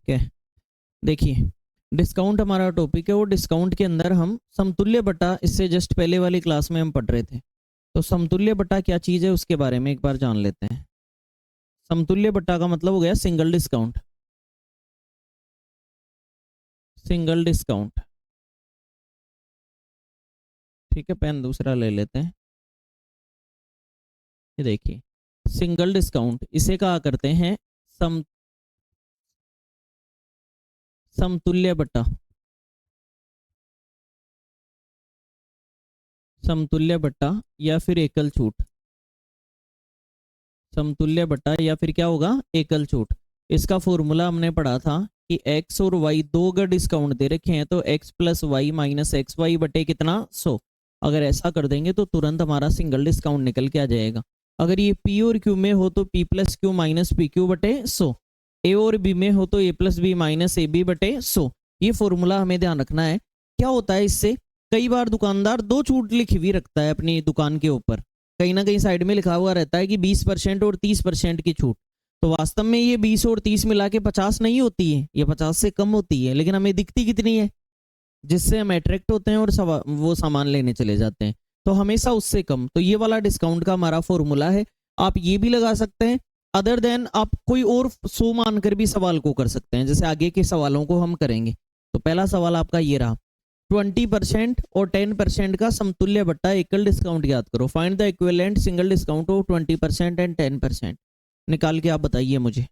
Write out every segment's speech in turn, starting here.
ठीक है, देखिए डिस्काउंट हमारा टॉपिक है, और डिस्काउंट के अंदर हम समतुल्य बटा, इससे जस्ट पहले वाली क्लास में हम पढ़ रहे थे, तो समतुल्य बटा क्या चीज़ है उसके बारे में एक बार जान लेते हैं। समतुल्य बटा का मतलब हो गया सिंगल डिस्काउंट। सिंगल डिस्काउंट, ठीक है, पेन दूसरा ले लेते हैं। ये देखिए सिंगल डिस्काउंट, इसे कहा करते हैं समतुल्य बटा। समतुल्य बटा या फिर एकल छूट। समतुल्य बटा या फिर क्या होगा, एकल छूट। इसका फॉर्मूला हमने पढ़ा था कि x और y दो अगर डिस्काउंट दे रखे हैं तो x plus y minus x y बटे कितना 100। अगर ऐसा कर देंगे तो तुरंत हमारा सिंगल डिस्काउंट निकल के आ जाएगा। अगर ये p और q में हो तो p plus q minus p q बटे 100, a और b में हो तो a plus b minus a b बटे 100। ये फॉर्मूला हमें ध्यान रखना है। क्या होता है इससे, कई बार दुकानदार दो छूट लिखी हुई रखता है अपनी दुकान के ऊपर, कहीं ना कहीं साइड में लिखा हुआ रहता है कि 20% और 30% की छूट, तो वास्तव में ये 20 और 30 मिला के 50 नहीं होती है, ये 50 से कम होती है, लेकिन हमें दिखती कितनी है, जिससे हम अट्रैक्ट होते हैं और वो सामान लेने चले जाते हैं, तो हमेशा उससे कम। तो ये वाला डिस्काउंट का हमारा फॉर्मूला है। आप ये भी लगा सकते हैं, अदर देन आप कोई और 100 मानकर भी सवाल को कर सकते हैं, जैसे आगे के सवालों को हम करेंगे। तो पहला सवाल आपका ये रहा, 20% और 10% का समतुल्य बट्टा एकल डिस्काउंट याद करो। Find the equivalent single discount of 20% and 10%। निकाल के आप बताइए मुझे।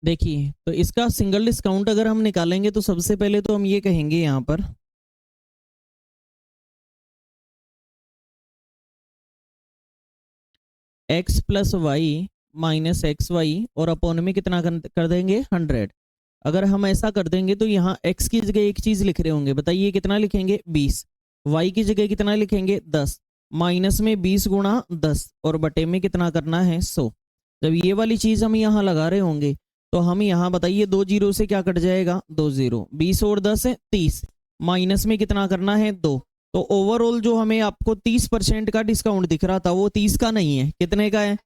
देखिए तो इसका सिंगल डिस्काउंट अगर हम निकालेंगे तो सबसे पहले तो हम ये कहेंगे यहां पर x plus y minus x y और अपॉन में कितना कर देंगे 100। अगर हम ऐसा कर देंगे तो यहाँ x की जगह एक चीज लिख रहे होंगे, बताइए कितना लिखेंगे 20, y की जगह कितना लिखेंगे 10, माइनस में 20 गुणा 10 और बटे में कितना करना है 100। जब ये वाली चीज हम यहाँ लगा रहे होंगे तो हम यहाँ बताइए 2 जीरो से क्या कट जाएगा 2 जीरो, 20 और 10 है 30, माइनस में कितना करना है 2। तो ओवरऑल जो हमें आपको 30% का डिस्काउंट दिख रहा था वो 30 का नहीं है, कितने का है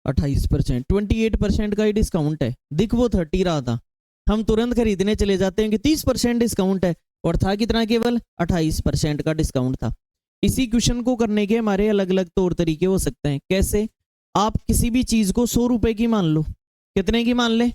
28%, 28% का ही डिस्काउंट है। दिख वो 30 रहा था, हम तुरंत खरीदने चले जाते हैं कि 30% डिस्काउंट है, और था कितना, केवल 28% का डिस्काउंट था। इसी क्वेश्चन को करने के हमारे अलग अलग तौर तरीके हो सकते हैं। कैसे, आप किसी भी चीज को 100 रुपए की मान लो, कितने की मान ले,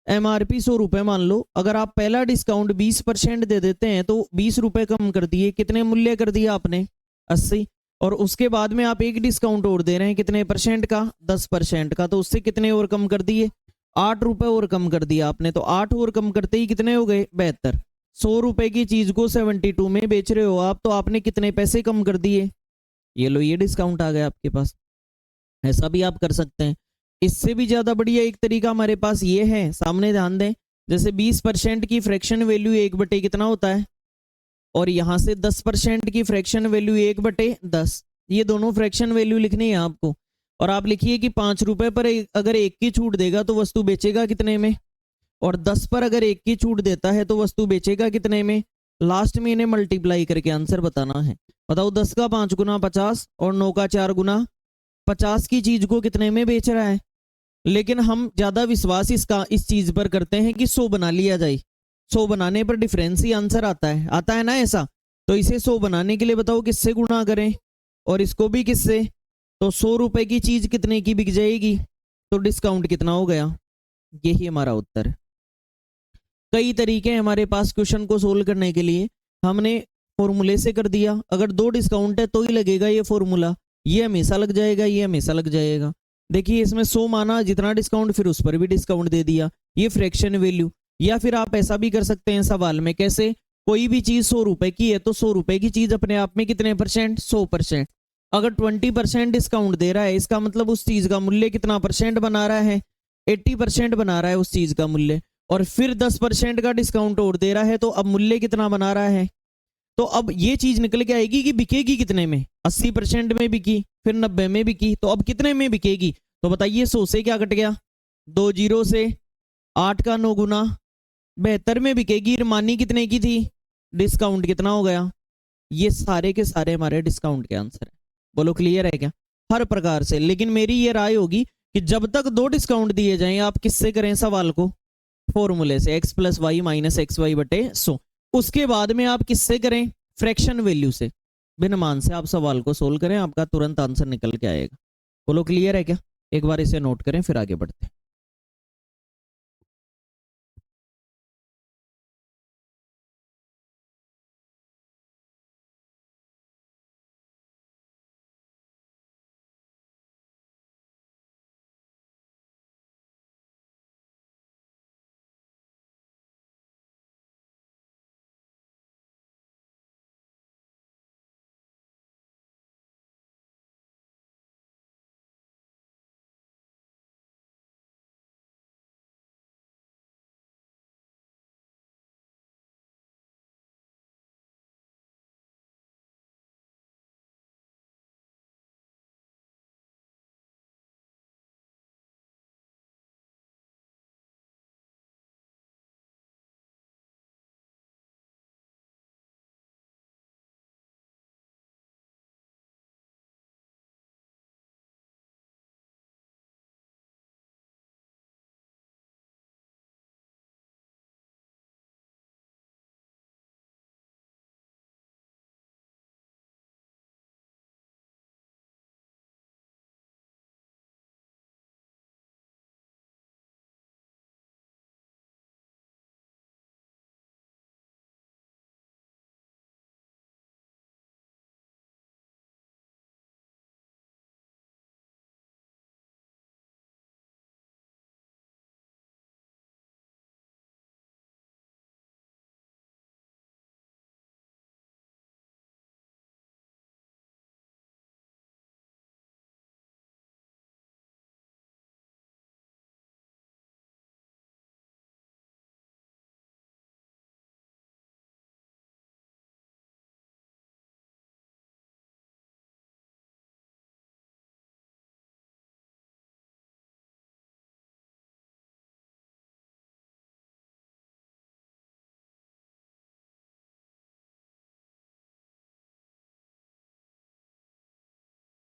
एमआरपी 100 रुपए मान लो, अगर आप पहला डिस्काउंट 20% दे देते हैं तो 20 रुपए कम कर दिए, कितने मूल्य कर दिया आपने 80, और उसके बाद में आप एक डिस्काउंट और दे रहे हैं कितने परसेंट का 10% का, तो उससे कितने और कम कर दिए 8 रुपए और कम कर दिया आपने, तो 8 और कम करते ही कितने हो गए 72। 100 रुपए की चीज को 72 में बेच रहे हो आप, तो आपने कितने पैसे कम कर दिए, ये लो ये डिस्काउंट आ गया आपके पास। ऐसा भी आप कर सकते हैं। इससे भी ज्यादा बढ़िया एक तरीका हमारे पास ये है, सामने ध्यान दें, जैसे 20% की फ्रैक्शन वैल्यू 1 बटे कितना होता है, और यहां से 10% की फ्रैक्शन वैल्यू 1 बटे 10, ये दोनों फ्रैक्शन वैल्यू लिखनी है आपको। और आप लिखिए कि 5 रुपए पर अगर एक की छूट देगा तो वस्तु बेचेगा कितने में, और 10 पर अगर 1 की छूट देता है तो वस्तु बेचेगा कितने में? लास्ट में इन्हें मल्टीप्लाई करके आंसर बताना है। बताओ 10 का 5 गुना 50 और 9 का 4 गुना 50 की चीज को कितने में बेच रहा है? लेकिन हम ज्यादा विश्वास इस चीज पर करते हैं कि 100 बना लिया जाए। 100 बनाने पर डिफरेंस ही आंसर आता है ना ऐसा। तो इसे 100 बनाने के लिए बताओ किससे गुणा करें और इसको भी किससे। तो 100 रुपए की चीज कितने की बिक जाएगी? तो डिस्काउंट कितना हो गया? यही हमारा उत्तर है। कई तरीके हैं हमारे पास क्वेश्चन को सोल्व करने के लिए। हमने फॉर्मूले से कर दिया, अगर 2 डिस्काउंट है तो ही लगेगा ये फॉर्मूला, ये हमेशा लग जाएगा, ये हमेशा लग जाएगा। देखिए इसमें 100 माना, जितना डिस्काउंट फिर उस पर भी डिस्काउंट दे दिया, ये फ्रैक्शन वैल्यू। या फिर आप ऐसा भी कर सकते हैं सवाल में, कैसे? कोई भी चीज 100 रुपए की है तो 100 रुपए की चीज अपने आप में कितने परसेंट? 100%। अगर 20% डिस्काउंट दे रहा है, इसका मतलब उस चीज का मूल्य कितना परसेंट बना रहा है? 80% बना रहा है उस चीज का मूल्य। और फिर 10% का डिस्काउंट और दे रहा है, तो अब मूल्य कितना बना रहा है? तो अब ये चीज निकल के आएगी कि बिकेगी कितने में? 80% में बिकी, फिर 90 में बिकी, तो अब कितने में बिकेगी? तो बताइए 100 से क्या कट गया? 2 जीरो से 8 का 9 गुना 72 में बिकेगी। मानी कितने की थी? डिस्काउंट कितना हो गया? ये सारे के सारे हमारे डिस्काउंट के आंसर है। बोलो क्लियर है क्या? हर प्रकार से। लेकिन मेरी ये राय होगी कि जब तक 2 डिस्काउंट दिए जाएं, आप किससे करें सवाल को? फॉर्मूले से, x plus y minus x y बटे 100। उसके बाद में आप किससे करें? फ्रैक्शन वैल्यू से, बिन मान से आप सवाल को सोल्व करें, आपका तुरंत आंसर निकल के आएगा। बोलो क्लियर है क्या? एक बार इसे नोट करें फिर आगे बढ़ते हैं।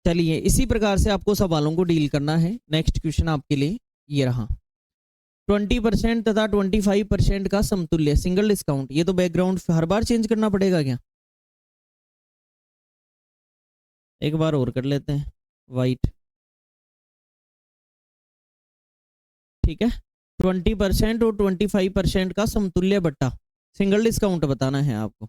चलिए इसी प्रकार से आपको सवालों को डील करना है। नेक्स्ट क्वेश्चन आपके लिए ये रहा। 20% तथा 25% का समतुल्य सिंगल डिस्काउंट। ये तो बैकग्राउंड हर बार चेंज करना पड़ेगा क्या? एक बार और कर लेते हैं, वाइट। ठीक है, 20% और 25% का समतुल्य बट्टा सिंगल डिस्काउंट बताना है आपको।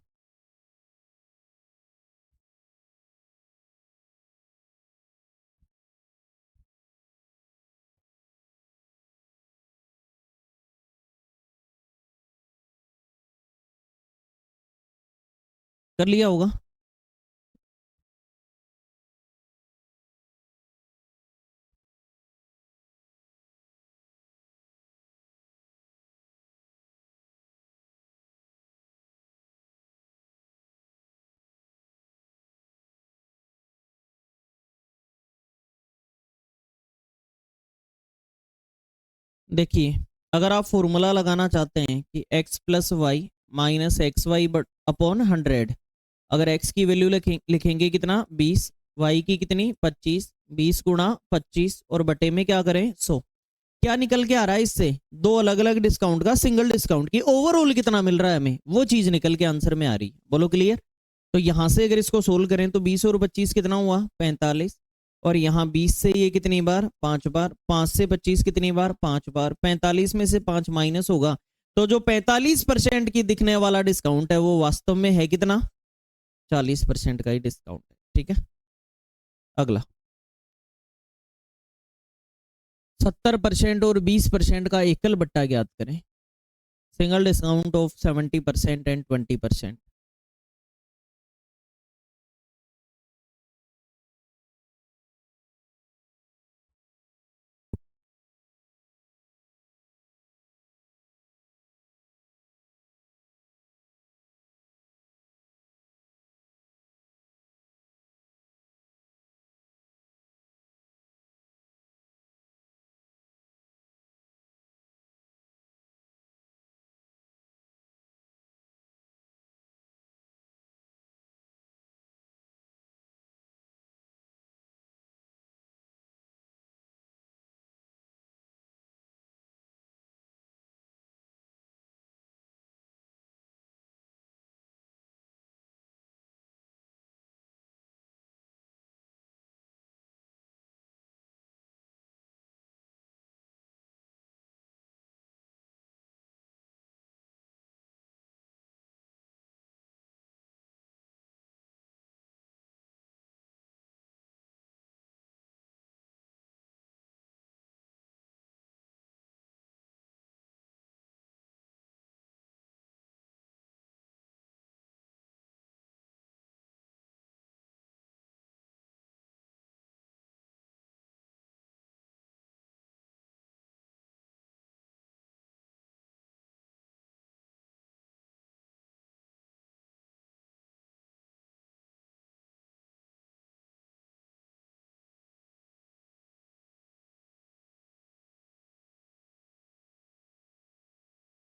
कर लिया होगा। देखिए अगर आप फॉर्मूला लगाना चाहते हैं कि x plus y minus x y upon 100, अगर x की वैल्यू लिखेंगे कितना 20, y की कितनी 25, 20 गुणा 25 और बटे में क्या करें 100, क्या निकल के आ रहा है इससे? दो अलग अलग डिस्काउंट का सिंगल डिस्काउंट की ओवरऑल कितना मिल रहा है हमें, वो चीज निकल के आंसर में आ रही है। बोलो क्लियर? तो यहां से अगर इसको सोल्व करें तो 20 और 25 कितना हुआ 45, और यहाँ 20 से ये कितनी बार 5 बार, 5 से 25 कितनी बार 5 बार, 45 में से 5 माइनस होगा, तो जो 45% की दिखने वाला डिस्काउंट है वो वास्तव में है कितना 40% का ही डिस्काउंट है। ठीक है, अगला 70% और 20% का एकल बट्टा ज्ञात करें। Single discount of 70% and 20%।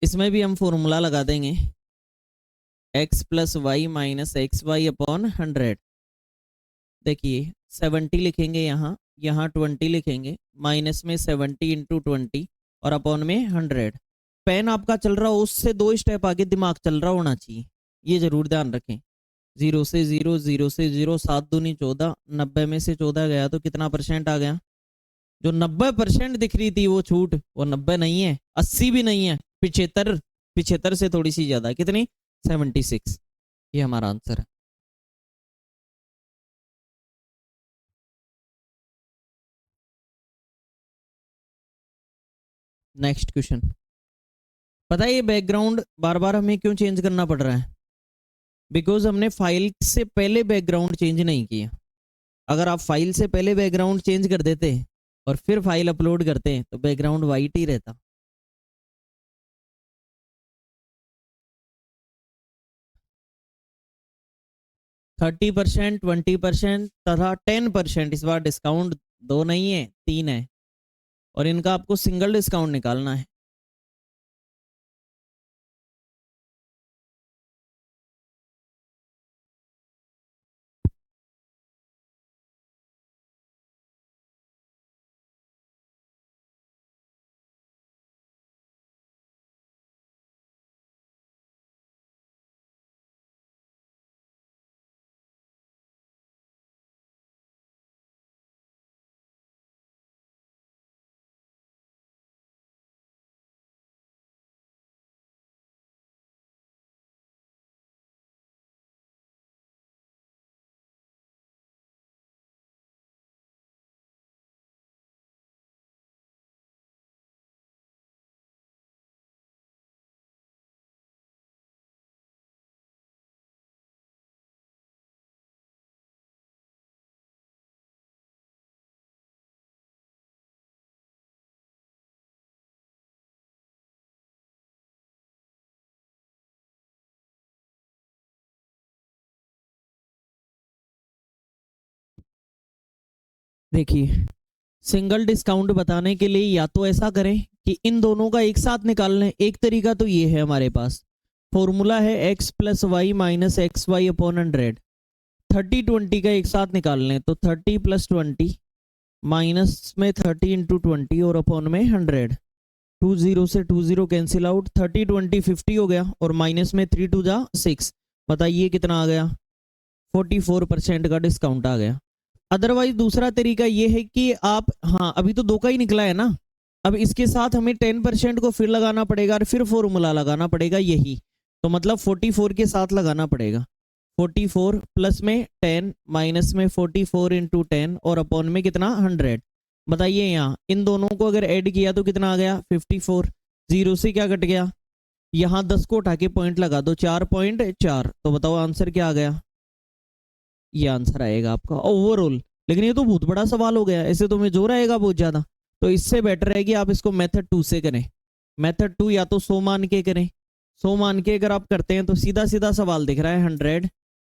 इसमें भी हम फॉर्मूला लगा देंगे x plus y minus x y upon 100। देखिए 70 लिखेंगे यहाँ, यहाँ 20 लिखेंगे, माइनस में 70 इंटू 20 और अपॉन में 100। पेन आपका चल रहा हो उससे 2 स्टेप आगे दिमाग चल रहा होना चाहिए, ये जरूर ध्यान रखें। 0 से 0, 0 से 0, 7 दूनी 14, 90 में से 14 गया तो कितना परसेंट आ गया? जो 90% दिख रही थी वो छूट, वो 90 नहीं है, 80 भी नहीं है, 75, 75 से थोड़ी सी ज्यादा, कितनी 76। ये हमारा आंसर है। Next question. पता है ये बैकग्राउंड बार बार हमें क्यों चेंज करना पड़ रहा है? बिकॉज हमने फाइल से पहले बैकग्राउंड चेंज नहीं किया। अगर आप फाइल से पहले बैकग्राउंड चेंज कर देते और फिर फाइल अपलोड करते तो बैकग्राउंड वाइट ही रहता। 30%, 20% तथा 10%, इस बार डिस्काउंट 2 नहीं है 3 है, और इनका आपको सिंगल डिस्काउंट निकालना है। देखिए सिंगल डिस्काउंट बताने के लिए या तो ऐसा करें कि इन दोनों का एक साथ निकाल लें। एक तरीका तो ये है, हमारे पास फॉर्मूला है x plus y minus x y upon 100। 30 20 का एक साथ निकाल लें तो 30 + 20 माइनस में 30 × 20 और अपॉन में 100। 2 0 से 2 0 कैंसिल आउट, 30 20 50 हो गया और माइनस में 3 2 जा 6। बताइए कितना आ गया? 44% का डिस्काउंट आ गया। अदरवाइज दूसरा तरीका ये है कि आप, हाँ अभी तो 2 का ही निकला है ना, अब इसके साथ हमें 10% को फिर लगाना पड़ेगा और फिर फॉर्मूला लगाना पड़ेगा यही, तो मतलब 44 के साथ लगाना पड़ेगा। 44 प्लस में 10 माइनस में 44 × 10 और अपॉन में कितना 100। बताइए यहाँ इन दोनों को अगर ऐड किया तो कितना आ गया 54। जीरो से क्या कट गया, यहाँ 10 को उठा के पॉइंट लगा दो 4.4। तो बताओ आंसर क्या आ गया? ये आंसर आएगा आपका ओवरऑल। लेकिन ये तो बहुत बड़ा सवाल हो गया, ऐसे तो में जोर आएगा बहुत ज्यादा। तो इससे बेटर है कि आप इसको मेथड 2 से करें। मेथड 2 या तो 100 मान के करें। 100 मान के अगर आप करते हैं तो सीधा सीधा सवाल दिख रहा है 100।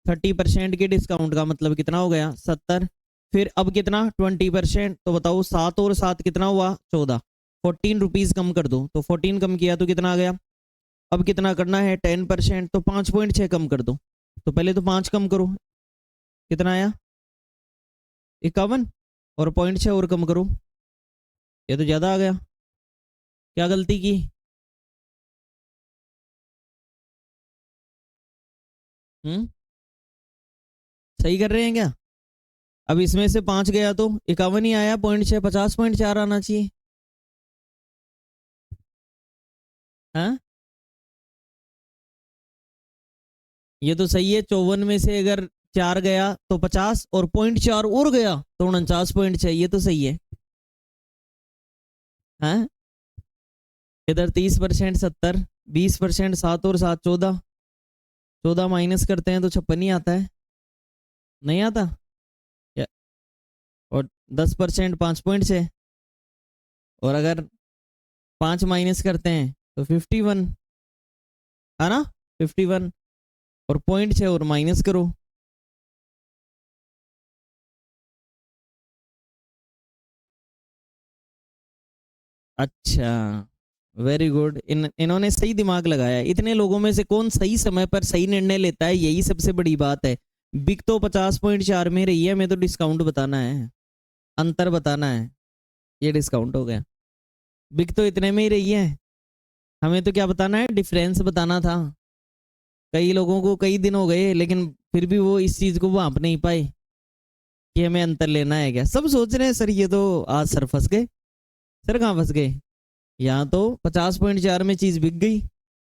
30% के डिस्काउंट का मतलब कितना हो गया 70। फिर अब कितना 20%, तो बताओ 7 और 7 कितना हुआ 14। 14 रुपीज कम कर दो, तो 14 कम किया तो कितना आ गया। अब कितना करना है 10%, तो 5.6 कम कर दो। तो पहले तो 5 कम करो, कितना आया 51, और 0.6 और कम करो, ये तो ज्यादा आ गया। क्या गलती की? हम्म, सही कर रहे हैं क्या? अब इसमें से 5 गया तो 51 ही आया, 0.6 50.4 आना चाहिए। हाँ ये तो सही है, 54 में से अगर 4 गया तो 50 और 0.4 और गया तो 49.6, ये तो सही है। हाँ इधर 30% 70, 20% 7 और 7 14। 14 माइनस करते हैं तो 56 ही आता है, नहीं आता। या- और 10% 5.6, और अगर 5 माइनस करते हैं तो 51, है ना 51, और 0.6 और माइनस करो। अच्छा वेरी गुड, इन्होंने सही दिमाग लगाया। इतने लोगों में से कौन सही समय पर सही निर्णय लेता है, यही सबसे बड़ी बात है। बिक तो 50.4 में रही है, हमें तो डिस्काउंट बताना है, अंतर बताना है। ये डिस्काउंट हो गया, बिक तो इतने में ही रही है, हमें तो क्या बताना है, डिफरेंस बताना था। कई लोगों को कई दिन हो गए लेकिन फिर भी वो इस चीज को भांप नहीं पाए कि हमें अंतर लेना है क्या। सब सोच रहे हैं सर ये तो आज सर फंस गए। सर कहाँ फंस गए? यहाँ तो 50.4 में चीज बिक गई,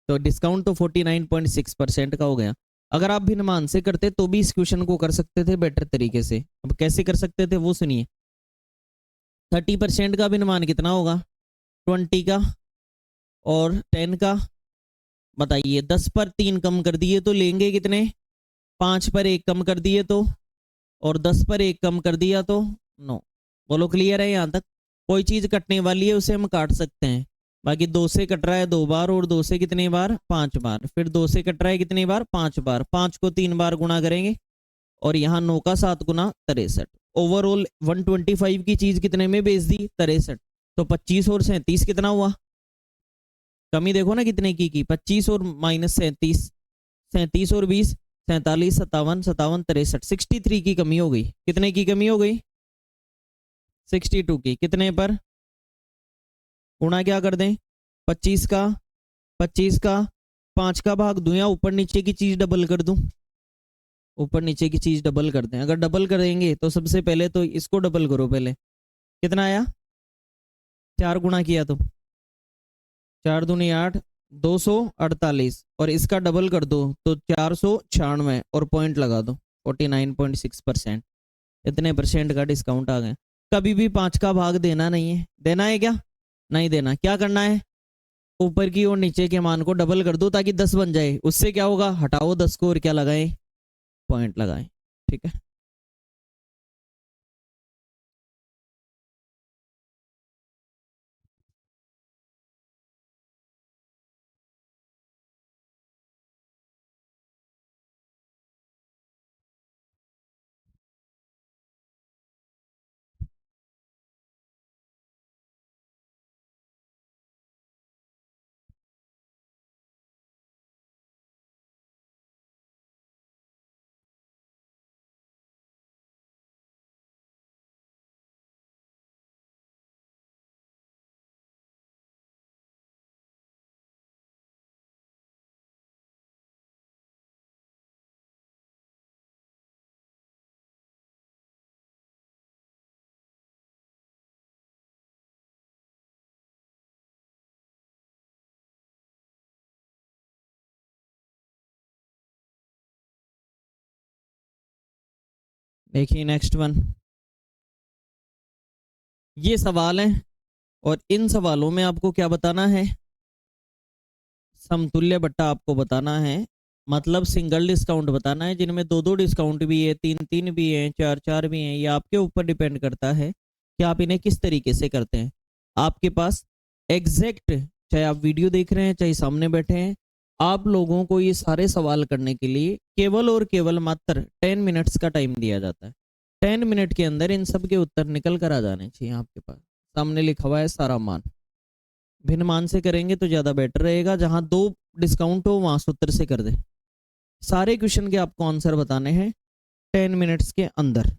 तो डिस्काउंट तो 49.6% का हो गया। अगर आप भिन्नमान से करते तो भी इस क्वेश्चन को कर सकते थे बेटर तरीके से। अब कैसे कर सकते थे वो सुनिए। 30% का भिन्नमान कितना होगा 20 का और 10 का। बताइए 10 पर 3 कम कर दिए तो लेंगे कितने, 5 पर 1 कम कर दिए तो, और 10 पर 1 कम कर दिया तो 9। बोलो क्लियर है यहाँ तक? कोई चीज कटने वाली है उसे हम काट सकते हैं। बाकी 2 से कट रहा है 2 बार, और 2 से कितनी बार 5 बार, फिर 2 से कट रहा है कितनी बार 5 बार, 5 को 3 बार गुणा करेंगे, और यहाँ 9 का 7 गुना 63। ओवरऑल 125 की चीज कितने में बेच दी 63। तो 25 और 37 कितना हुआ, कमी देखो ना कितने की 25 और माइनस 37, 37 और 20 47, 57 57 63, 63 की कमी हो गई। कितने की कमी हो गई 62 की। कितने पर गुणा क्या कर दें 25 का, 25 का 5 का भाग दूं, या ऊपर नीचे की चीज डबल कर दूं। ऊपर नीचे की चीज डबल कर दें, अगर डबल करेंगे तो सबसे पहले तो इसको डबल करो पहले। कितना आया 4 गुणा किया तो 4 दूनी 8, 248, और इसका डबल कर दो तो 496 और पॉइंट लगा दो 49.6%। इतने परसेंट का डिस्काउंट आ गया। कभी भी 5 का भाग देना नहीं है, देना है क्या, नहीं देना। क्या करना है, ऊपर की और नीचे के मान को डबल कर दो ताकि 10 बन जाए। उससे क्या होगा, हटाओ 10 को और क्या लगाएं, पॉइंट लगाएं। ठीक है। देखिए नेक्स्ट वन, ये सवाल है और इन सवालों में आपको क्या बताना है, समतुल्य बट्टा आपको बताना है, मतलब सिंगल डिस्काउंट बताना है, जिनमें दो दो डिस्काउंट भी है, तीन तीन भी है, चार चार भी हैं। ये आपके ऊपर डिपेंड करता है कि आप इन्हें किस तरीके से करते हैं। आपके पास एग्जैक्ट, चाहे आप वीडियो देख रहे हैं चाहे सामने बैठे हैं, आप लोगों को ये सारे सवाल करने के लिए केवल और केवल मात्र 10 मिनट्स का टाइम दिया जाता है। 10 मिनट के अंदर इन सब के उत्तर निकल कर आ जाने चाहिए आपके पास। सामने लिखा हुआ है सारा मान। भिन्न मान से करेंगे तो ज्यादा बेटर रहेगा, जहां दो डिस्काउंट हो वहां सूत्र से कर दे। सारे क्वेश्चन के आपको आंसर बताने हैं 10 मिनट्स के अंदर।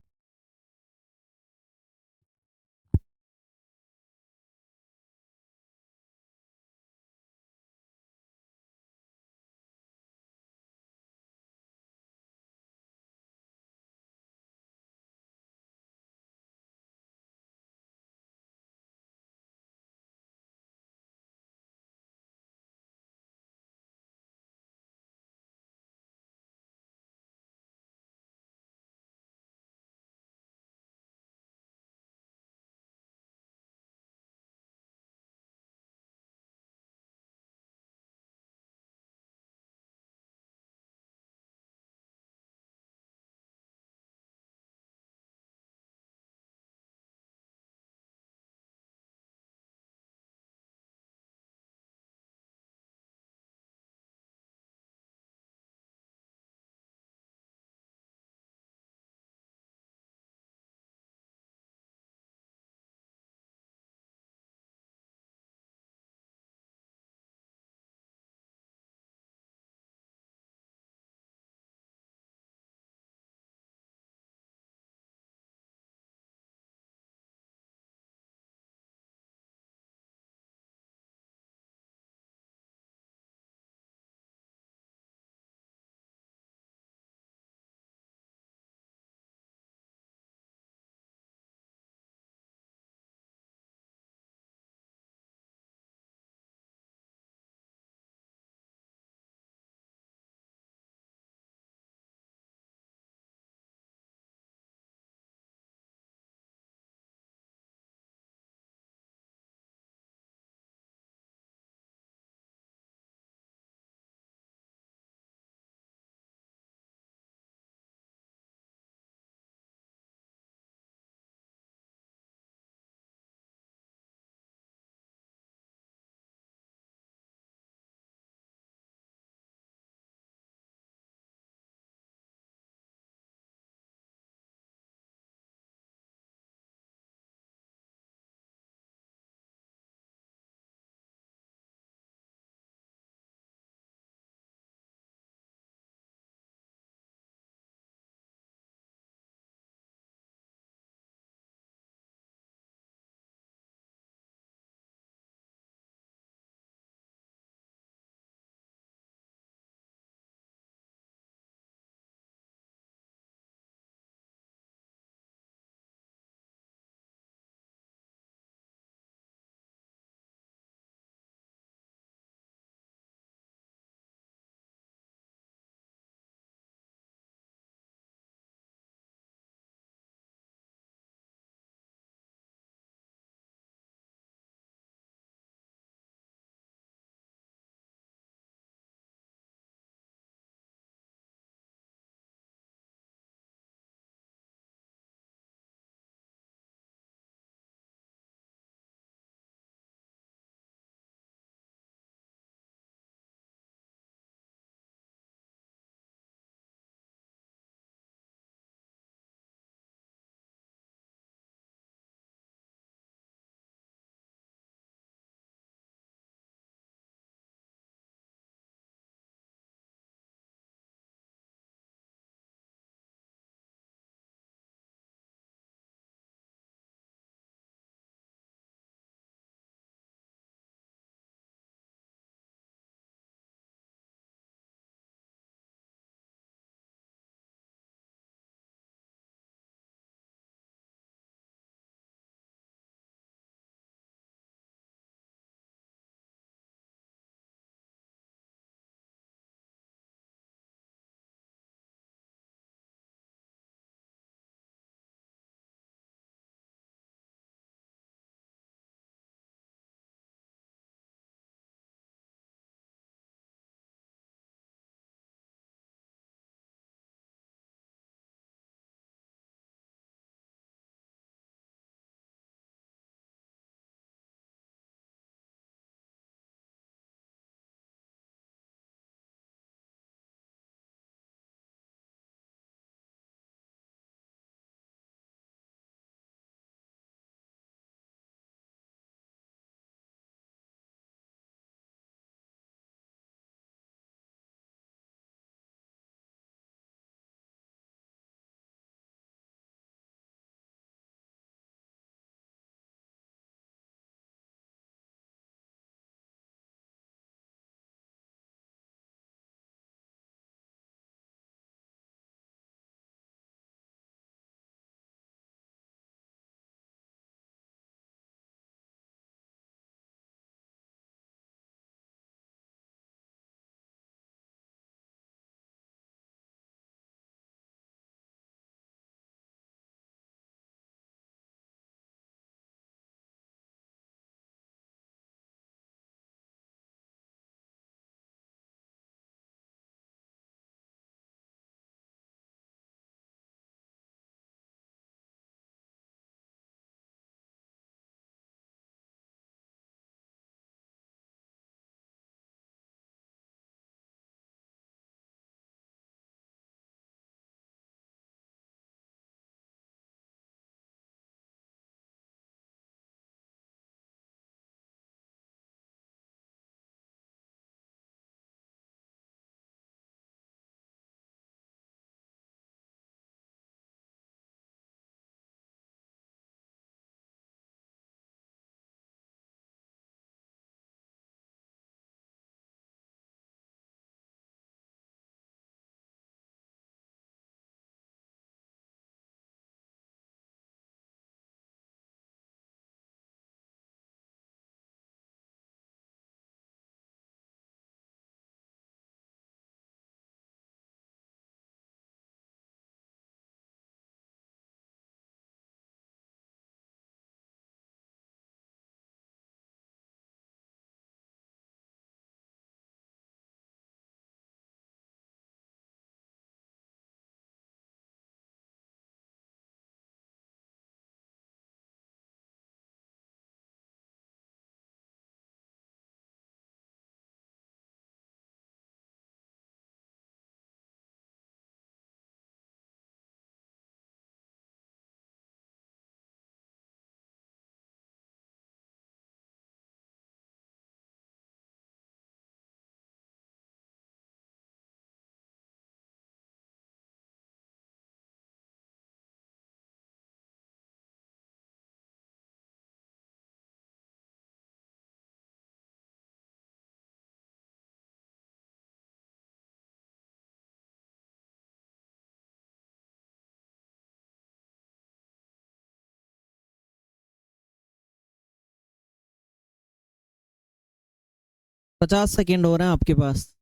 50 सेकेंड हो रहे हैं आपके पास,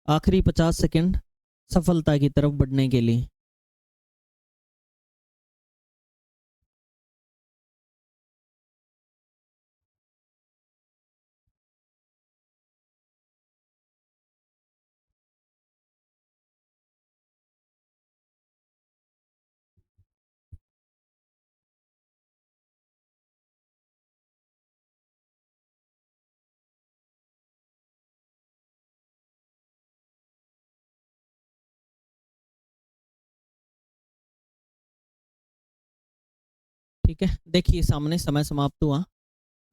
आखिरी 50 सेकेंड सफलता की तरफ बढ़ने के लिए। ठीक है, देखिए सामने समय समाप्त हुआ।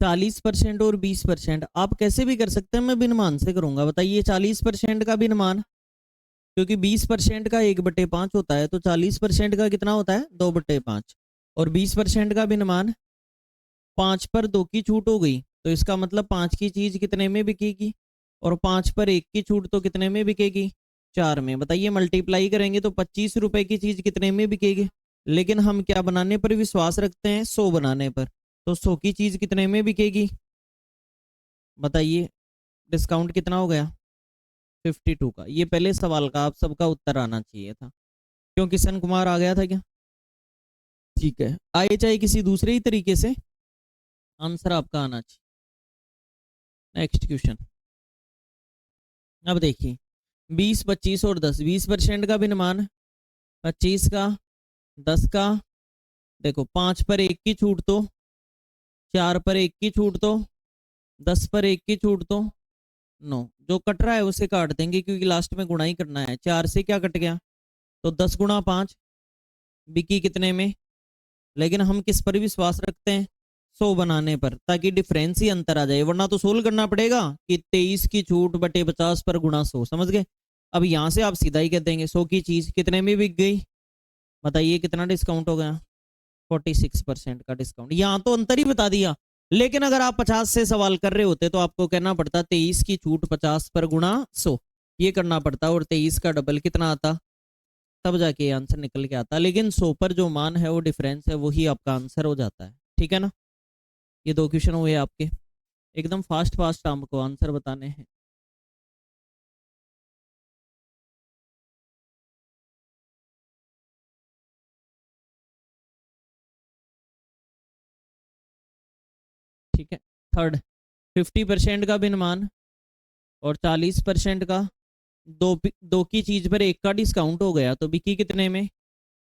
40% और 20% आप कैसे भी कर सकते हैं, मैं भिन्नमान से करूंगा। बताइए 40% का भिन्नमान, क्योंकि 20% का 1/5 होता है, तो 40% का कितना होता है 2/5। और 20% का भिन्नमान 5 पर 2 की छूट हो गई, तो इसका मतलब 5 की चीज कितने में बिकेगी, और 5 पर 1 की छूट तो कितने में बिकेगी 4 में। बताइए मल्टीप्लाई करेंगे तो 25 रुपए की चीज कितने में बिकेगी। लेकिन हम क्या बनाने पर विश्वास रखते हैं, 100 बनाने पर, तो 100 की चीज कितने में बिकेगी। बताइए डिस्काउंट कितना हो गया 52 का। ये पहले सवाल का आप सबका उत्तर आना चाहिए था। क्यों किशन कुमार आ गया था क्या। ठीक है, आए चाहे किसी दूसरे ही तरीके से, आंसर आपका आना चाहिए। Next question. अब देखिए 20, 25 और 10, 20% का भिन्नमान 25 का, 10 का। देखो 5 पर 1 की छूट तो, 4 पर 1 की छूट तो, 10 पर 1 की छूट तो 9। जो कट रहा है उसे काट देंगे, क्योंकि लास्ट में गुणा ही करना है। 4 से क्या कट गया, तो 10 गुणा 5 बिकी कितने में। लेकिन हम किस पर विश्वास रखते हैं, 100 बनाने पर, ताकि डिफरेंस ही अंतर आ जाए। वरना तो सोल्व करना पड़ेगा कि 23 की छूट बटे 50 पर गुणा 100। समझ गए। अब यहां से आप सीधा ही कह देंगे 100 की चीज कितने में बिक गई। बताइए कितना डिस्काउंट हो गया, 46% का डिस्काउंट। यहाँ तो अंतर ही बता दिया। लेकिन अगर आप 50 से सवाल कर रहे होते तो आपको कहना पड़ता 23 की छूट 50 पर गुणा 100, ये करना पड़ता, और 23 का डबल कितना आता, तब जाके आंसर निकल के आता। लेकिन 100 पर जो मान है वो डिफरेंस है, वही आपका आंसर हो जाता है। ठीक है ना। ये 2 क्वेश्चन हुए आपके, एकदम फास्ट फास्ट आपको आंसर बताने हैं। ठीक है, थर्ड 50% का भिन्नमान और 40% का, दो की चीज पर 1 का डिस्काउंट हो गया तो बिकी कितने में,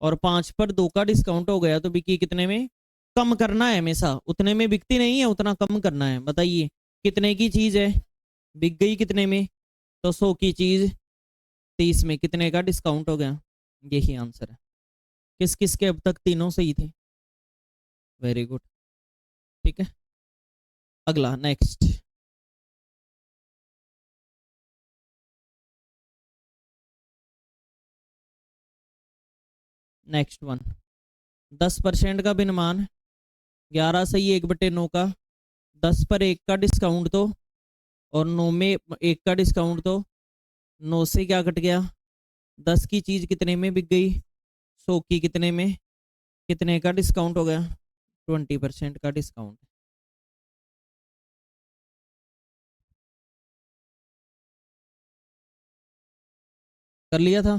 और 5 पर 2 का डिस्काउंट हो गया तो बिकी कितने में। कम करना है, हमेशा उतने में बिकती नहीं है, उतना कम करना है। बताइए कितने की चीज है, बिक गई कितने में, तो 100 की चीज 30 में, कितने का डिस्काउंट हो गया। यही आंसर है। किस किस के अब तक तीनों सही थे, वेरी गुड। ठीक है, अगला नेक्स्ट। नेक्स्ट वन, 10% का भिन्नमान, 11 सही 1/9 का, 10 पर 1 का डिस्काउंट तो, और 9 में 1 का डिस्काउंट तो, 9 से क्या कट गया, 10 की चीज कितने में बिक गई, 100 की कितने में, कितने का डिस्काउंट हो गया, 20% का डिस्काउंट। कर लिया था।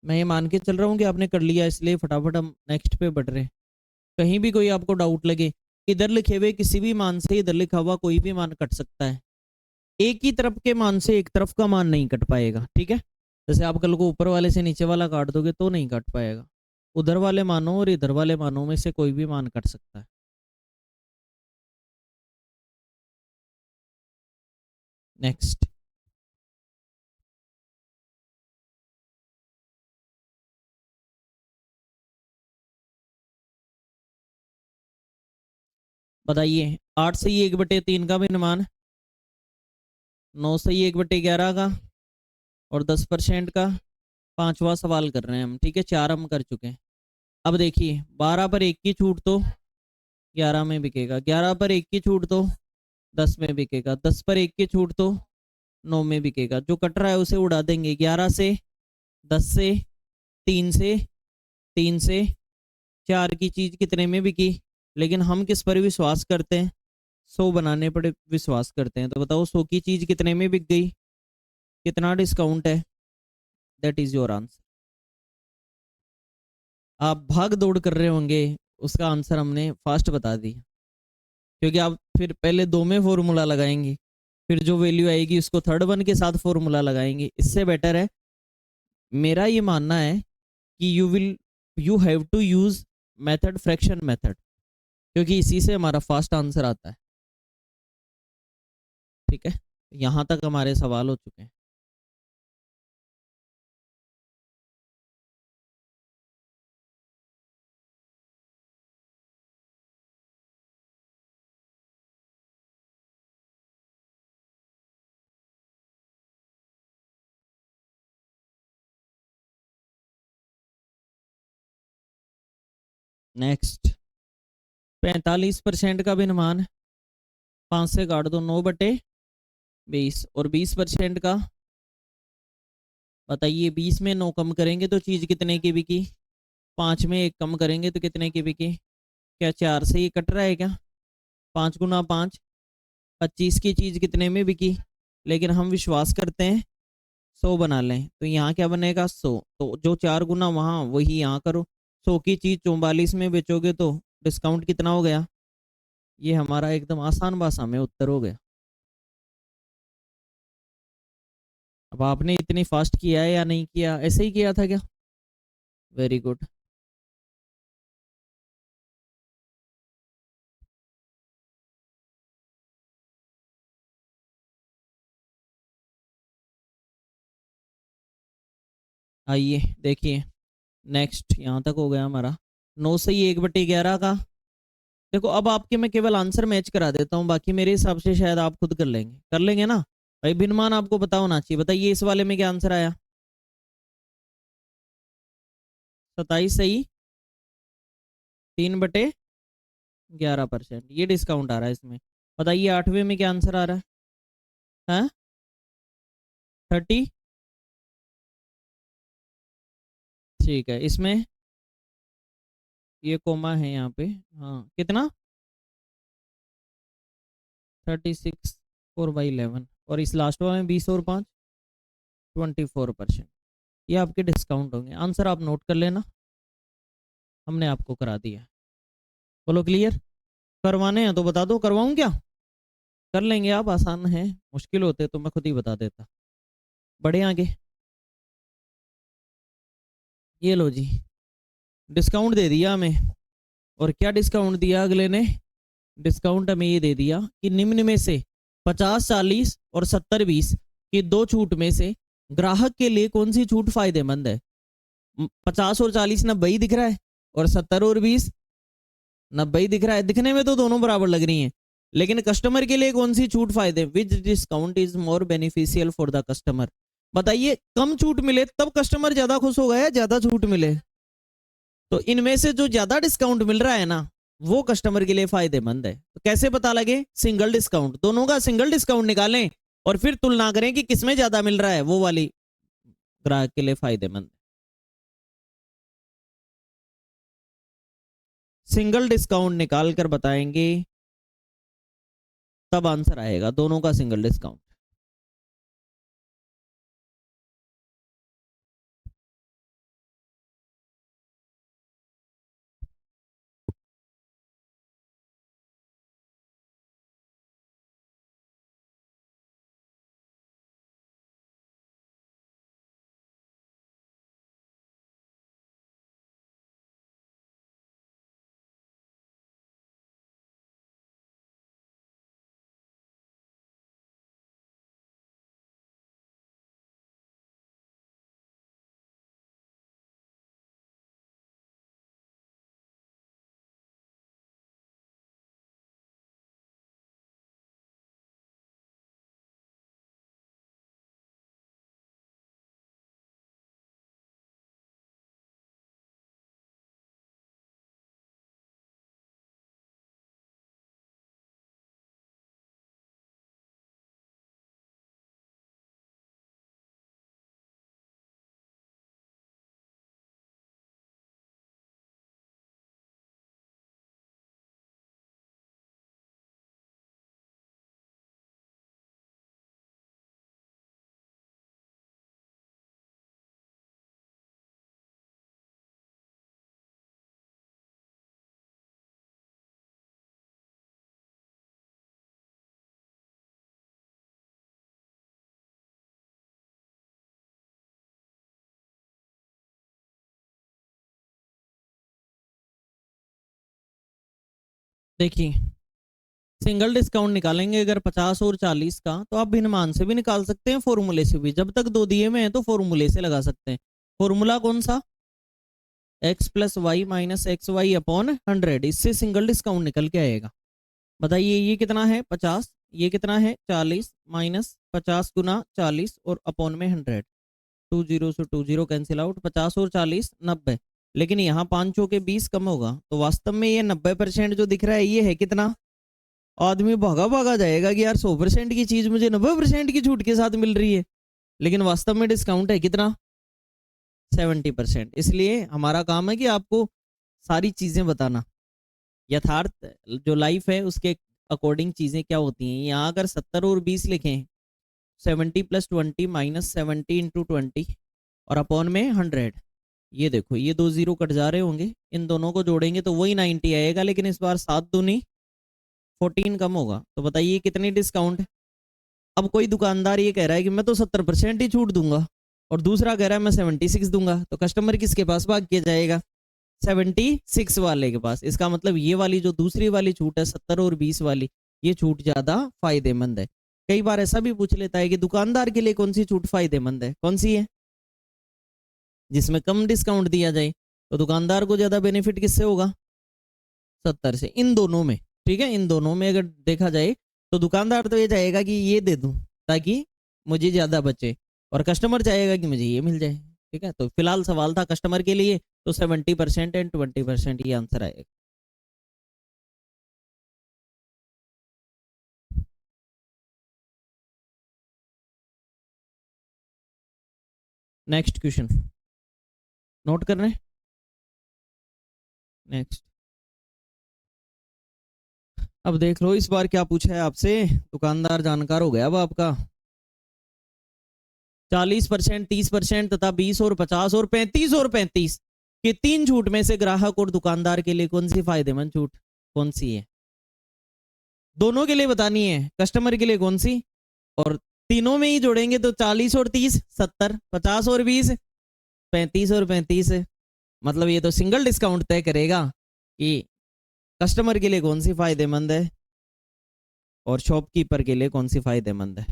मैं ये मान के चल रहा हूँ कि आपने कर लिया, इसलिए फटाफट हम नेक्स्ट पे बढ़ रहे हैं। कहीं भी कोई आपको डाउट लगे, इधर लिखे हुए किसी भी मान से इधर लिखा हुआ कोई भी मान कट सकता है। एक ही तरफ के मान से एक तरफ का मान नहीं कट पाएगा। ठीक है, जैसे आप कल को ऊपर वाले से नीचे वाला काट दोगे तो नहीं कट पाएगा। उधर वाले मानों और इधर वाले मानों में से कोई भी मान कट सकता है। नेक्स्ट। बताइए 8 सही 1/3 का भिन्नमान, 9 सही 1/11 का, और 10% का। पांचवा सवाल कर रहे हैं हम। ठीक है, 4 हम कर चुके हैं। अब देखिए 12 पर 1 की छूट तो 11 में बिकेगा, 11 पर 1 की छूट तो 10 में बिकेगा, 10 पर 1 की छूट तो 9 में बिकेगा। जो कट रहा है उसे उड़ा देंगे, 11 से, 10 से, 3 से, 3 से, 4 की चीज कितने में बिकी। लेकिन हम किस पर विश्वास करते हैं, 100 बनाने पर विश्वास करते हैं, तो बताओ 100 की चीज कितने में बिक गई, कितना डिस्काउंट है? That is your answer. आप भाग दौड़ कर रहे होंगे, उसका आंसर हमने फास्ट बता दिया, क्योंकि आप फिर पहले 2 में फॉर्मूला लगाएंगे, फिर जो वैल्यू आएगी उसको थर्ड वन के साथ फॉर्मूला लगाएंगे। इससे बेटर है, मेरा ये मानना है कि you have to use method, fraction method, क्योंकि इसी से हमारा फास्ट आंसर आता है। ठीक है, यहाँ तक हमारे सवाल हो चुके हैं। नेक्स्ट, 45% का भिन्नमान, 5 से काट दो, 9/20, और 20% का बताइए, 20 में 9 कम करेंगे तो चीज कितने की बिकी, 5 में 1 कम करेंगे तो कितने की बिकी? क्या 4 से ये कट रहा है क्या? 5 गुना 5, 25 की चीज कितने में बिकी? लेकिन हम विश्वास करते हैं 100 बना लें, तो यहाँ क्या बनेगा? 100। तो जो 4 गुना वहां वही यहाँ करो। 100 की चीज 44 में बेचोगे तो डिस्काउंट कितना हो गया? ये हमारा एकदम आसान भाषा में उत्तर हो गया। अब आपने इतनी फास्ट किया है या नहीं किया, ऐसे ही किया था क्या? Very good. आइए देखिए, नेक्स्ट यहाँ तक हो गया हमारा। 9 से ही 1/11 का, देखो अब आपके मैं केवल आंसर मैच करा देता हूँ, बाकी मेरे हिसाब से शायद आप खुद कर लेंगे ना भाई। भिन्नमान आपको पता होना चाहिए। बताइए इस वाले में क्या आंसर आया? 27 सही, 3/11%, ये डिस्काउंट आ रहा है इसमें। बताइए 8वें में क्या आंसर आ रहा है? हाँ, 30। ठीक है, इसमें ये कोमा है यहाँ पे, हाँ कितना? 36 4/11, और इस लास्ट वाले में 20 और 5, 24%। ये आपके डिस्काउंट होंगे। आंसर आप नोट कर लेना, हमने आपको करा दिया। बोलो क्लियर? करवाने हैं तो बता दो, करवाऊं क्या? कर लेंगे आप, आसान है। मुश्किल होते तो मैं खुद ही बता देता। बढ़े आगे, ये लो जी, डिस्काउंट दे दिया हमें। और क्या डिस्काउंट दिया अगले ने? डिस्काउंट हमें ये दे दिया कि निम्न में से 50/40 और 70/20 की दो छूट में से ग्राहक के लिए कौन सी छूट फायदेमंद है? 50 और 40 90 ही दिख रहा है, और 70 और 20 90 ही दिख रहा है। दिखने में तो दोनों बराबर लग रही हैं, लेकिन कस्टमर के लिए कौन सी छूट फायदे, which discount is more beneficial for the customer? बताइए, कम छूट मिले तब कस्टमर ज्यादा खुश होगा या ज्यादा छूट मिले? तो इनमें से जो ज्यादा डिस्काउंट मिल रहा है ना, वो कस्टमर के लिए फायदेमंद है। तो कैसे पता लगे? सिंगल डिस्काउंट, दोनों का सिंगल डिस्काउंट निकालें और फिर तुलना करें कि किसमें ज्यादा मिल रहा है, वो वाली ग्राहक के लिए फायदेमंद। सिंगल डिस्काउंट निकाल कर बताएंगे, तब आंसर आएगा दोनों का सिंगल डिस्काउंट। देखिए सिंगल डिस्काउंट निकालेंगे अगर 50 और 40 का, तो आप भिन्नमान से भी निकाल सकते हैं, फॉर्मूले से भी। जब तक दो दिए में है तो फॉर्मूले से लगा सकते हैं। फॉर्मूला कौन सा? x plus y minus x y upon 100। इससे सिंगल डिस्काउंट निकल के आएगा। बताइए ये कितना है? 50। ये कितना है? 40 माइनस 50 गुना 40 और अपॉन में 100। 2 0 से 2 0 कैंसिल आउट। 50 और 40 90। लेकिन यहाँ 5 चौके 20 कम होगा, तो वास्तव में ये 90% जो दिख रहा है ये है कितना? आदमी भागा भागा जाएगा कि यार 100% की चीज मुझे 90% की छूट के साथ मिल रही है, लेकिन वास्तव में डिस्काउंट है कितना? 70%। इसलिए हमारा काम है कि आपको सारी चीजें बताना, यथार्थ जो लाइफ है उसके अकॉर्डिंग चीजें क्या होती हैं। यहाँ अगर 70 और 20 लिखें, 70 प्लस 20 माइनस 70 इंटू 20 और अपॉन में 100। ये देखो ये 2 0 कट जा रहे होंगे, इन दोनों को जोड़ेंगे तो वही 90 आएगा, लेकिन इस बार 7 दूनी 14 कम होगा। तो बताइए कितनी डिस्काउंट? अब कोई दुकानदार ये कह रहा है कि मैं तो 70% ही छूट दूंगा, और दूसरा कह रहा है मैं 76 दूंगा, तो कस्टमर किसके पास भाग के जाएगा? 76 वाले के पास। इसका मतलब ये वाली जो दूसरी वाली छूट है 70 और 20 वाली, ये छूट ज्यादा फायदेमंद है। कई बार ऐसा भी पूछ लेता है कि दुकानदार के लिए कौन सी छूट फायदेमंद है? कौन सी है? जिसमें कम डिस्काउंट दिया जाए। तो दुकानदार को ज्यादा बेनिफिट किससे होगा? 70 से। इन दोनों में, ठीक है, इन दोनों में अगर देखा जाए तो दुकानदार तो ये चाहेगा कि ये दे दूं ताकि मुझे ज्यादा बचे, और कस्टमर चाहेगा कि मुझे ये मिल जाए। ठीक है, तो फिलहाल सवाल था कस्टमर के लिए, तो 70% एंड 20% ये आंसर आएगा। नेक्स्ट क्वेश्चन नोट कर रहे हैं? नेक्स्ट, अब देख लो इस बार क्या पूछा है आपसे। दुकानदार जानकार हो गया अब आपका। 40%, 30% तथा 20 और 50 और 35 और 35 के तीन छूट में से ग्राहक और दुकानदार के लिए कौन सी फायदेमंद छूट कौन सी है? दोनों के लिए बतानी है, कस्टमर के लिए कौन सी, और तीनों में ही जोड़ेंगे तो 40 और 30 70, 50 और 20 35 और 35। मतलब ये तो सिंगल डिस्काउंट तय करेगा कि कस्टमर के लिए कौन सी फायदेमंद है और शॉपकीपर के लिए कौन सी फायदेमंद है।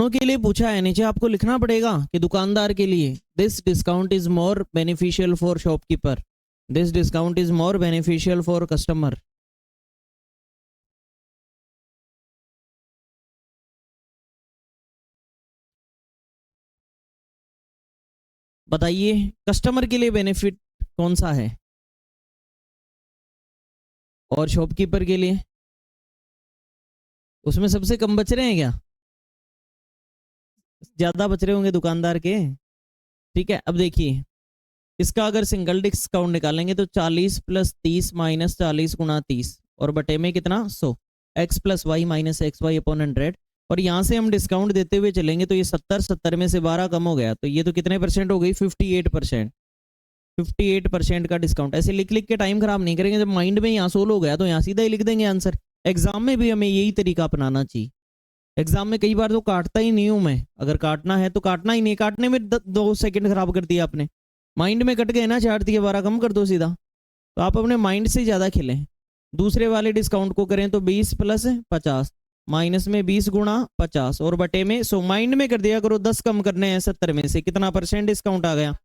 दोनों के लिए पूछा है, नीचे आपको लिखना पड़ेगा कि दुकानदार के लिए this discount is more beneficial for shopkeeper, this discount is more beneficial for customer. बताइए कस्टमर के लिए बेनिफिट कौन सा है और शॉपकीपर के लिए? उसमें सबसे कम बच रहे हैं क्या? ज्यादा बच रहे होंगे दुकानदार के। ठीक है, अब देखिए इसका अगर सिंगल डिस्काउंट निकालेंगे तो 40 प्लस 30 माइनस 40 गुना 30 और बटे में कितना 100, x plus y minus x y upon 100। और यहाँ से हम डिस्काउंट देते हुए चलेंगे तो ये 70 में से 12 कम हो गया, तो ये तो कितने परसेंट हो गई? 58%। 58% का डिस्काउंट। ऐसे लिख लिख के टाइम खराब नहीं करेंगे, जब माइंड में यहाँ सोल्व हो गया तो यहाँ सीधा ही लिख देंगे आंसर। एग्जाम में भी हमें यही तरीका अपनाना चाहिए। एग्जाम में कई बार तो काटता ही नहीं हूं मैं, अगर काटना है तो काटना ही नहीं, काटने में 2 सेकंड खराब कर दिया आपने। माइंड में कट गए ना, 4 दिए 12 कम कर दो सीधा। तो आप अपने माइंड से ज़्यादा खेलें। दूसरे वाले डिस्काउंट को करें तो 20 प्लस 50, माइनस में 20 गुणा 50 और बटे में 100। माइंड में कर दिया करो, 10 कम करने हैं 70 में से, कितना परसेंट डिस्काउंट आ गया?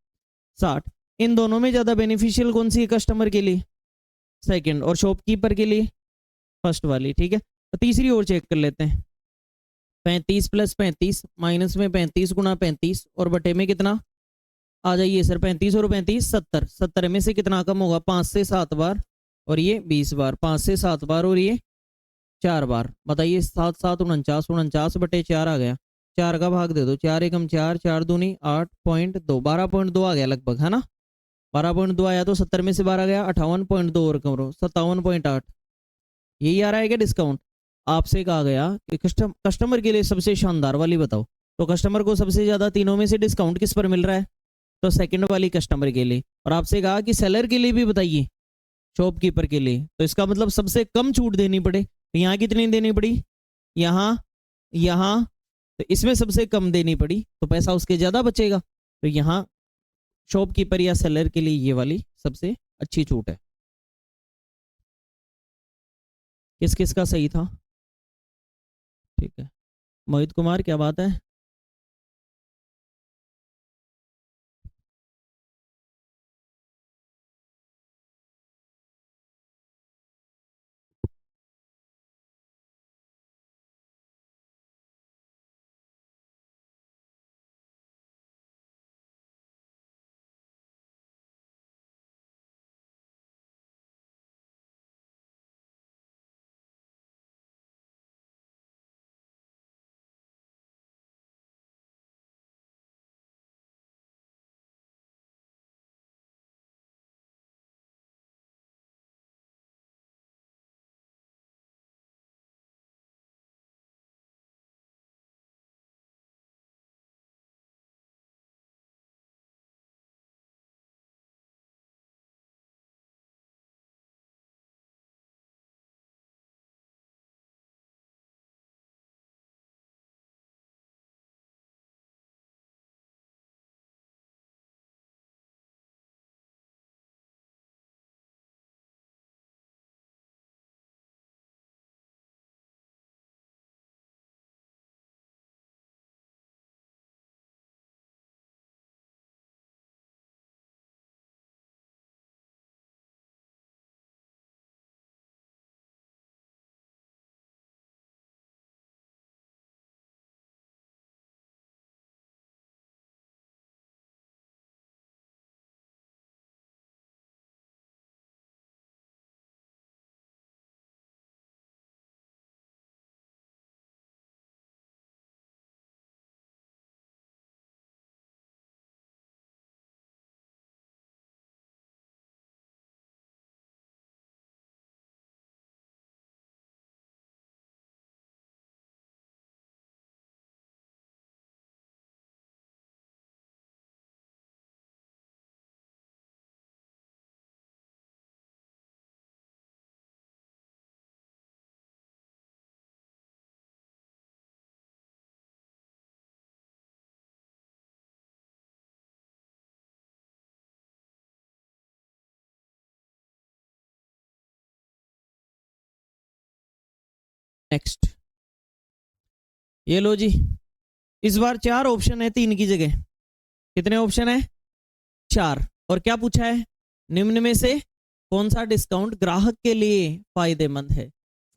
60। इन दोनों में ज़्यादा बेनिफिशियल कौन सी है कस्टमर के लिए? सेकंड। और शॉपकीपर के लिए फर्स्ट वाली। ठीक है, तो तीसरी और चेक कर लेते हैं। 35 प्लस 35, माइनस में 35 गुणा 35 और बटे में कितना? आ जाइए सर, 35 और 35 70। 70 में से कितना कम होगा? 5 से 7 बार, और ये 20 बार। 5 से 7 बार और ये 4 बार। बताइए, 7 7 49, 49 बटे 4 आ गया। 4 का भाग दे दो, 4 एकम 4, 4 दूनी 8.2, 12.2 आ गया लगभग, है ना? 12.2 आया तो 70 में से 12 गया, 58.2 और करो 57.8। यही आ रहा है क्या डिस्काउंट? आपसे कहा गया कि कस्टमर के लिए सबसे शानदार वाली बताओ। तो कस्टमर को सबसे ज्यादा तीनों में से डिस्काउंट किस पर मिल रहा है? तो सेकंड वाली कस्टमर के लिए। और आपसे कहा कि सेलर के लिए भी बताइए, शॉपकीपर के लिए। तो इसका मतलब सबसे कम छूट देनी पड़े। तो यहाँ कितनी देनी पड़ी? यहाँ, यहाँ, तो इसमें सबसे कम देनी पड़ी, तो पैसा उसके ज्यादा बचेगा। तो यहाँ शॉपकीपर या सेलर के लिए ये वाली सबसे अच्छी छूट है। किस किस का सही था? ठीक है, मोहित कुमार क्या बात है? नेक्स्ट, ये लो जी। इस बार 4 ऑप्शन है 3 की जगह। कितने ऑप्शन है? 4। और क्या पूछा है? निम्न में से कौन सा डिस्काउंट ग्राहक के लिए फायदेमंद है?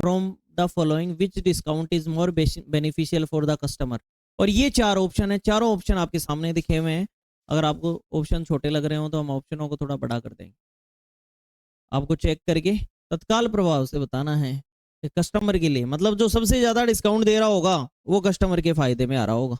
From the following which discount is more beneficial for the customer. और ये 4 ऑप्शन है, चारों ऑप्शन आपके सामने दिखे हुए हैं। अगर आपको ऑप्शन छोटे लग रहे हो तो हम ऑप्शनों को थोड़ा बड़ा कर देंगे। आपको चेक करके तत्काल प्रभाव से बताना है कि कस्टमर के लिए, मतलब जो सबसे ज्यादा डिस्काउंट दे रहा होगा वो कस्टमर के फायदे में आ रहा होगा।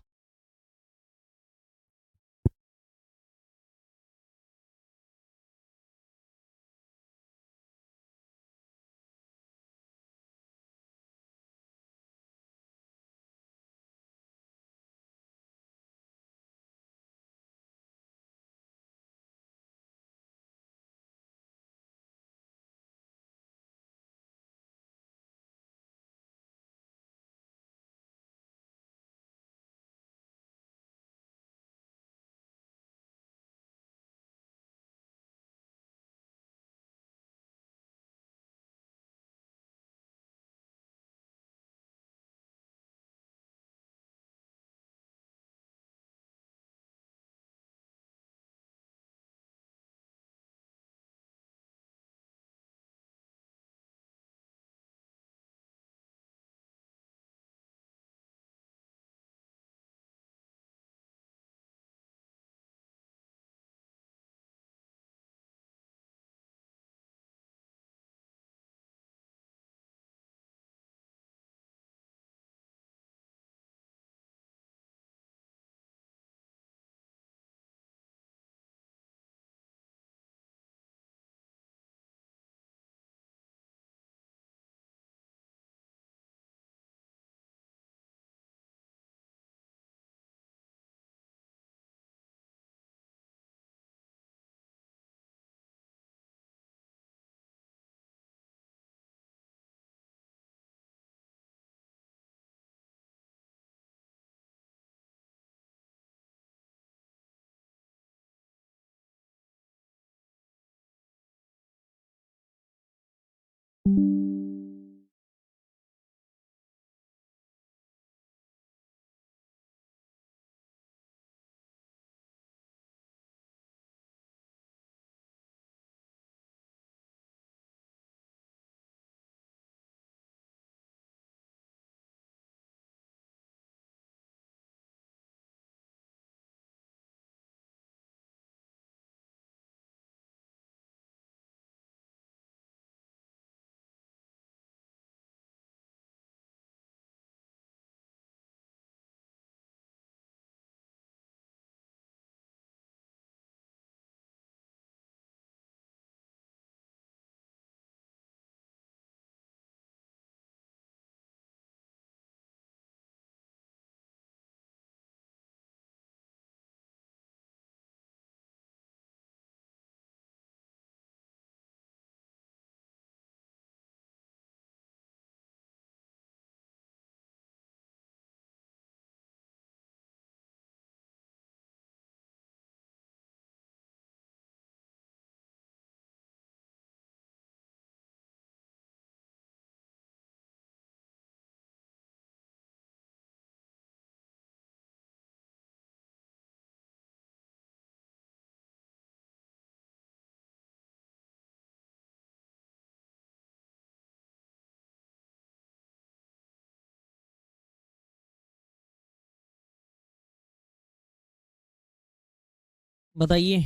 बताइए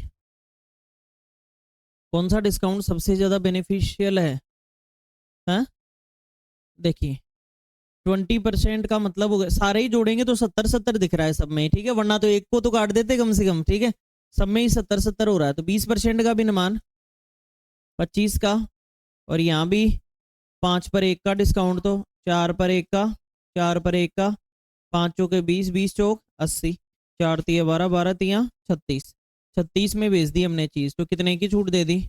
कौन सा डिस्काउंट सबसे ज्यादा बेनिफिशियल है? हाँ देखिए 20% का मतलब हो गया, सारे ही जोड़ेंगे तो 70-70 दिख रहा है सब में, ठीक है, वरना तो एक को तो काट देते कम से कम, ठीक है, सब में ही 70-70 हो रहा है। तो 20% का भी अनुमान 25 का, और यहाँ भी 5 पर 1 का डिस्काउंट, तो 4 पर 1 का, 4 पर 1 का, 5 चौके 20, 20 चौक 80, 4 तिया 12, 12 तिया 36, 36 में बेच दी हमने चीज, तो कितने की छूट दे दी?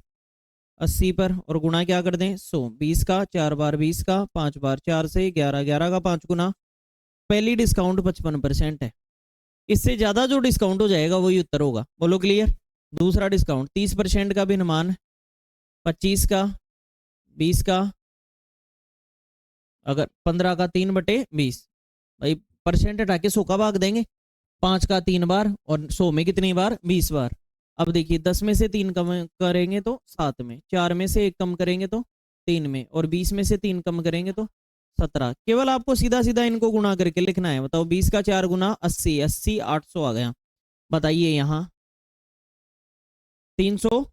80 पर, और गुणा क्या कर दें? 100, 20 का 4 बार 20 का, 5 बार 4 से 11, 11 का 5 गुना। पहली डिस्काउंट 55% है, इससे ज्यादा जो डिस्काउंट हो जाएगा वही उत्तर होगा। बोलो क्लियर? दूसरा डिस्काउंट 30% का भी अनुमान, 25 का, 20 का, अगर 15 का 3/20, भाई परसेंट हटा के 100 का भाग देंगे, 5 का 3 बार, और 100 में कितनी बार? 20 बार। अब देखिए 10 में से 3 कम करेंगे तो 7 में, 4 में से 1 कम करेंगे तो 3 में, और 20 में से 3 कम करेंगे तो 17। केवल आपको सीधा सीधा इनको गुणा करके लिखना है। बताओ 20 का 4 गुना 80, 80 800 आ गया। बताइए यहाँ 300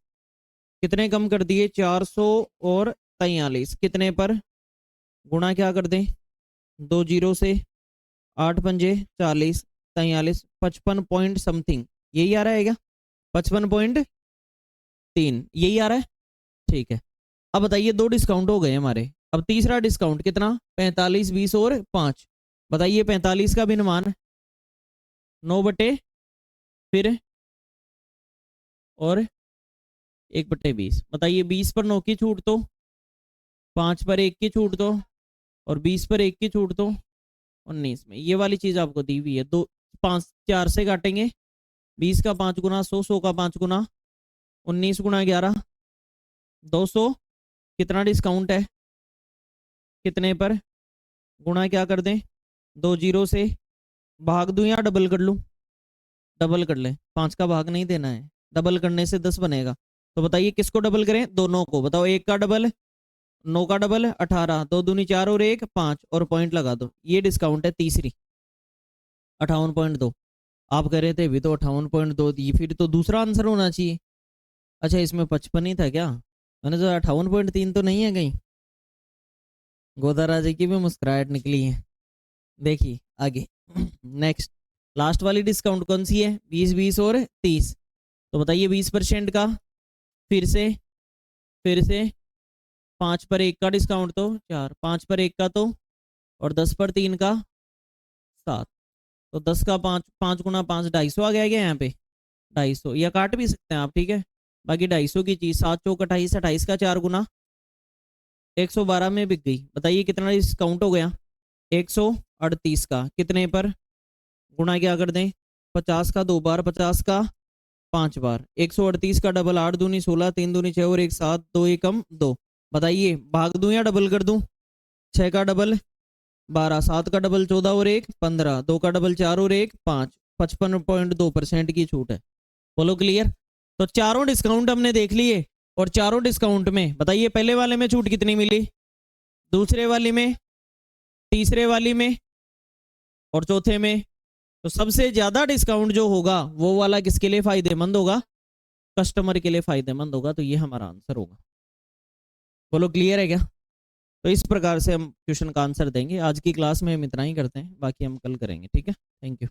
कितने कम कर दिए? 400 और 43 कितने पर? गुणा क्या कर दें? 2 जीरो से, 8 पंजे 40, 43, 55 पॉइंट समथिंग, यही आ रहा है क्या? 55.3 यही आ रहा है, ठीक है। अब बताइए दो डिस्काउंट हो गए हमारे, अब तीसरा डिस्काउंट कितना? 45, 20 और 5। बताइए 45 का भी अनुमान 9 बटे फिर और 1/20। बताइए 20 पर 9 की छूट तो, 5 पर 1 की छूट तो, और 20 पर 1 की छूट तो 19 में। ये वाली चीज आपको दी हुई है। 2 5 4 से काटेंगे, 20 का 5 गुना 100, 100 का 5 गुना 19 गुना 11, 200। कितना डिस्काउंट है? कितने पर? गुणा क्या कर दें? 2 जीरो से, भाग दूं या डबल कर लूं? डबल कर लें, 5 का भाग नहीं देना है, डबल करने से 10 बनेगा। तो बताइए किसको डबल करें? दोनों को। बताओ 1 का डबल 9 का डबल 18, 2 दूनी 4 और 1 5, और पॉइंट लगा दो। ये डिस्काउंट है तीसरी, 58.2। आप कह रहे थे भी तो 58.2 दी, फिर तो दूसरा आंसर होना चाहिए। अच्छा इसमें 55 ही था क्या? मैंने तो 58.3 तो नहीं है कहीं? गोदारा जी की भी मुस्कुराहट निकली है। देखिए आगे नेक्स्ट लास्ट वाली डिस्काउंट कौन सी है? 20, 20 और 30। तो बताइए 20% का, फिर से 5 पर 1 का डिस्काउंट तो 4, 5 पर 1 का तो, और 10 पर 3 का 7। तो 10 का 5, 5 गुना 5 250 आ गया क्या यहाँ पे? 250, या काट भी सकते हैं आप, ठीक है। बाकी 250 की चीज 7 चौक 28, 28 का 4 गुना 112 में बिक गई। बताइए कितना डिस्काउंट हो गया? 138 का। कितने पर? गुणा क्या कर दें? 50 का 2 बार, 50 का 5 बार, 138 का डबल 8 दूनी 16, 3 दूनी 6 और 1 7, 2 एकम 2। बताइए भाग दूं या डबल कर दूं? 6 का डबल 12, 7 का डबल 14 और 1 15, 2 का डबल 4 और 1 5, 55.2% की छूट है। बोलो क्लियर? तो चारों डिस्काउंट हमने देख लिए, और चारों डिस्काउंट में बताइए पहले वाले में छूट कितनी मिली, दूसरे वाली में, तीसरे वाली में, और चौथे में। तो सबसे ज्यादा डिस्काउंट जो होगा वो वाला किसके लिए फायदेमंद होगा? कस्टमर के लिए फायदेमंद होगा। तो ये हमारा आंसर होगा। बोलो क्लियर है क्या? तो इस प्रकार से हम क्वेश्चन का आंसर देंगे। आज की क्लास में हम इतना ही करते हैं, बाकी हम कल करेंगे, ठीक है। Thank you.